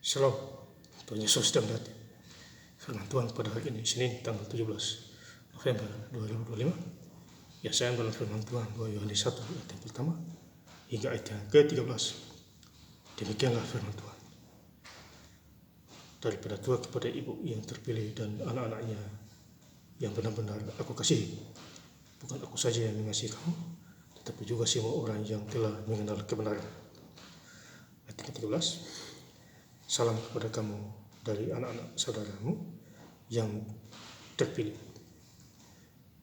Shalom, Tuhan Yesus sedang datang. Firman Tuhan pada hari ini, Senin tanggal 17 November 2025. Ya, saya dalam firman Tuhan 2 Yohanes 1 ayat yang pertama hingga ayat yang ke-13. Demikianlah firman Tuhan. Daripada tua kepada ibu yang terpilih dan anak-anaknya yang benar-benar aku kasihi. Bukan aku saja yang mengasihi kamu, tetapi juga semua orang yang telah mengenal kebenaran. Ayat ke-13. Salam kepada kamu dari anak-anak saudaramu yang terpilih.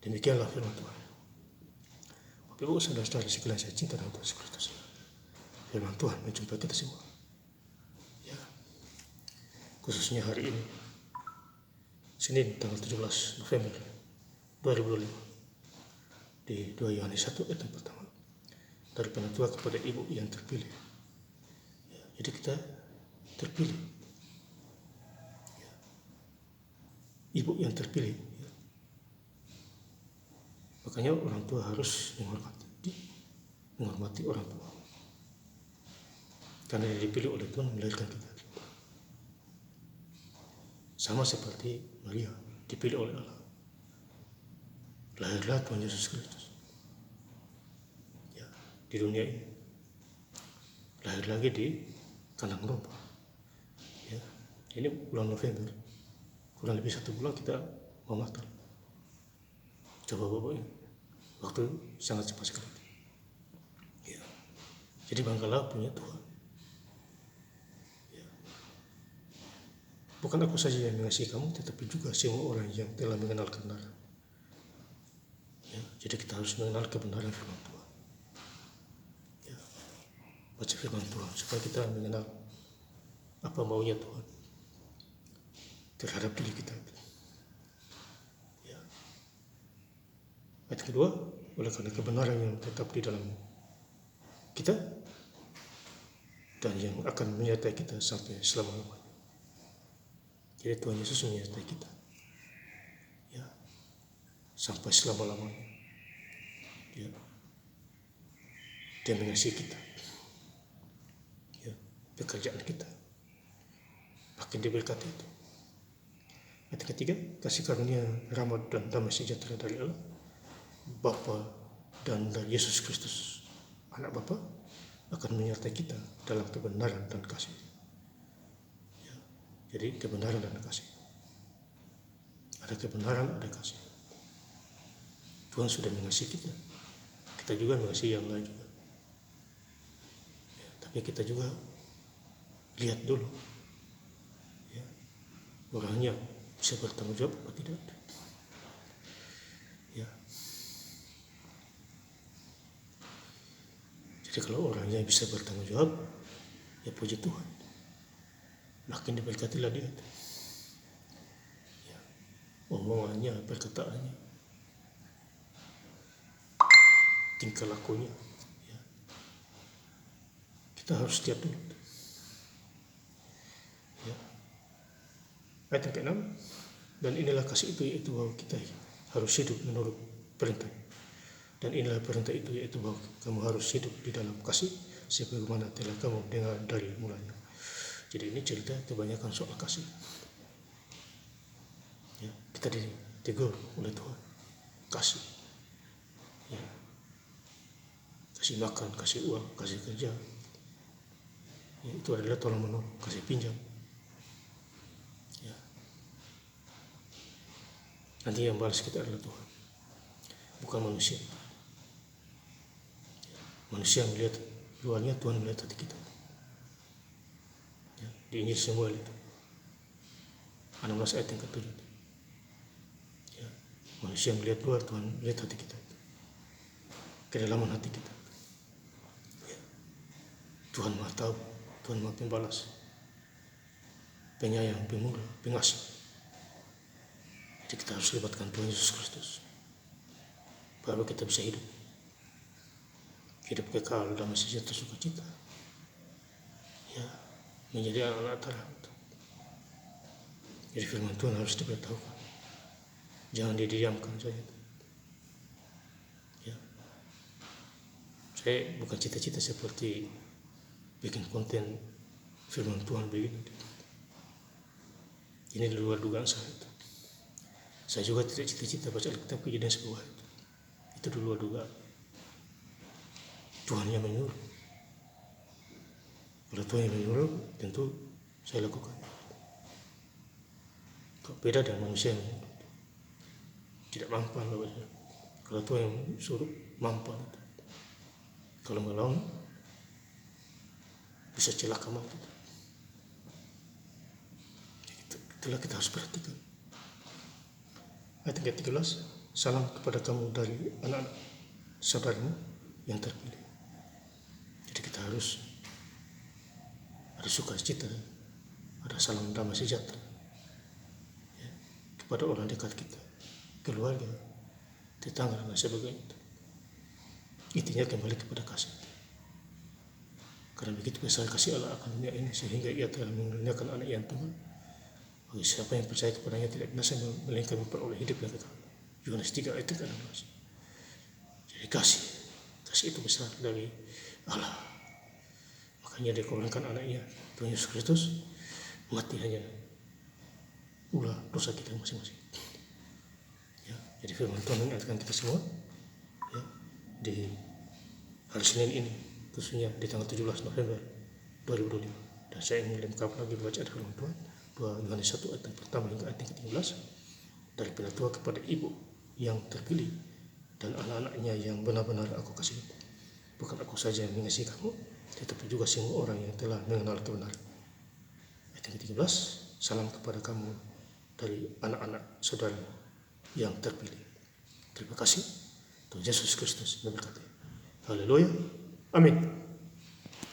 Demikianlah firman Tuhan. Bapak Ibu saudara-saudara sekalian saya cinta dan Tuhan Kristus. Firman Tuhan menjumpai kita semua. Ya, khususnya hari ini, Senin tanggal 17 November 2025 di 2 Yohanes 1 ayat yang pertama. Dari penatua kepada ibu yang terpilih. Ya, jadi kita terpilih. Ya. Ibu yang terpilih. Ya. Makanya orang tua harus menghormati orang tua. Karena dia dipilih oleh Tuhan melahirkan kita. Sama seperti Maria dipilih oleh Allah. Lahirlah Tuhan Yesus Kristus. Ya, di dunia ini. Lahir lagi di kandang domba. Ya, ini bulan November, kurang lebih 1 bulan kita mau Natal. Coba Bapak ini, waktu sangat cepat sekali. Ya, jadi banggalah punya Tuhan. Ya. Bukan aku saja yang mengasihi kamu, tetapi juga semua orang yang telah mengenal kebenaran. Ya, jadi kita harus mengenal kebenaran firman Tuhan. Ya, baca firman Tuhan supaya kita mengenal apa maunya Tuhan terhadap diri kita. Ya. Ayat kedua, oleh karena kebenaran yang tetap di dalam kita dan yang akan menyertai kita sampai selama-lamanya. Jadi Tuhan Yesus menyertai kita. Ya. Sampai selama-lamanya. Ya. Dia mengasihi kita. Ya. Pekerjaan kita makin diberkati itu. Ayat ketiga, kasih karunia, rahmat dan damai sejahtera dari Allah Bapa dan dari Yesus Kristus anak Bapa akan menyertai kita dalam kebenaran dan kasih. Ya, jadi kebenaran dan kasih. Ada kebenaran, ada kasih. Tuhan sudah mengasihi kita. Kita juga mengasihi yang lain juga. Ya, tapi kita juga lihat dulu. Ya, orangnya bisa bertanggung jawab atau tidak. Ya. Jadi kalau orangnya bisa bertanggung jawab, ya puji Tuhan. Makin diberkatilah dia. Ya. Omongannya, perkataannya, tingkah lakunya. Ya. Kita harus lihat dulu. Ya. Ayat yang ke-6, dan inilah kasih itu, yaitu bahwa kita harus hidup menurut perintah. Dan inilah perintah itu, yaitu bahwa kamu harus hidup di dalam kasih sebagaimana telah kamu dengar dari mulanya. Jadi ini cerita kebanyakan soal kasih. Ya, kita ditegur oleh Tuhan. Kasih. Ya. Kasih makan, kasih uang, kasih kerja. Ya, itu adalah tolong menolong, kasih pinjam. Ya. Nanti yang balas kita adalah Tuhan, bukan manusia. Manusia melihat luarnya, Tuhan melihat hati kita. Ya, di Injil Samuel itu 16 ayat yang ke-7. Ya, manusia melihat luar, Tuhan melihat hati kita, kedalaman hati kita. Ya, Tuhan Maha tahu, Tuhan Maha pembalas, penyayang, pemurah, pengasih. Jadi kita harus libatkan Tuhan Yesus Kristus baru kita bisa hidup kekal dalam sejahtera sukacita. Ya, menjadi anak-anak terang. Jadi firman Tuhan harus diberitahukan, jangan didiamkan saja. Ya, saya bukan cita-cita seperti bikin konten firman Tuhan begini. Ini di luar dugaan saya. Saya juga tidak cita-cita baca Alkitab Kejadian 10 ayat. Itu di luar dugaan. Tuhan yang menyuruh. Kalau Tuhan yang menyuruh, tentu saya lakukan. Kalau beda dengan manusia yang tidak mampu. Kalau Tuhan yang suruh, mampu. Kalau melawan, bisa celaka mati. Itulah kita harus perhatikan. Ayat 13, salam kepada kamu dari anak-anak saudaramu yang terpilih. Jadi kita harus ada sukacita, ada salam damai sejahtera ya, kepada orang dekat kita, keluarga, tetangga dan sebagainya. Intinya kembali kepada kasih. Karena begitu besar kasih Allah akan dunia ini sehingga Ia telah mengaruniakan anak yang tunggal. Bagi siapa yang percaya kepadanya tidak binasa melainkan memperoleh hidup yang kekal. Yohanes 3 ayat 16. Jadi kasih itu besar dari Allah. Makanya Dia korbankan anaknya, Tuhan Yesus Kristus, mati hanya ulah dosa kita masing-masing. Ya, jadi firman Tuhan mengingatkan kita semua ya, di hari Senin ini, khususnya di tanggal 17 November 2025. Dan saya ingin lengkap lagi bacaan firman Tuhan 2 Yohanes 1 ayat yang pertama hingga ayat yang ke-13. Dari tua kepada ibu yang terpilih dan anak-anaknya yang benar-benar aku kasih. Bukan aku saja yang mengasihi kamu, tetapi juga semua orang yang telah mengenal kebenaran. Ayat yang ke-13, salam kepada kamu dari anak-anak saudara yang terpilih. Terima kasih. Tuhan Yesus Kristus memberkati. Haleluya. Amin.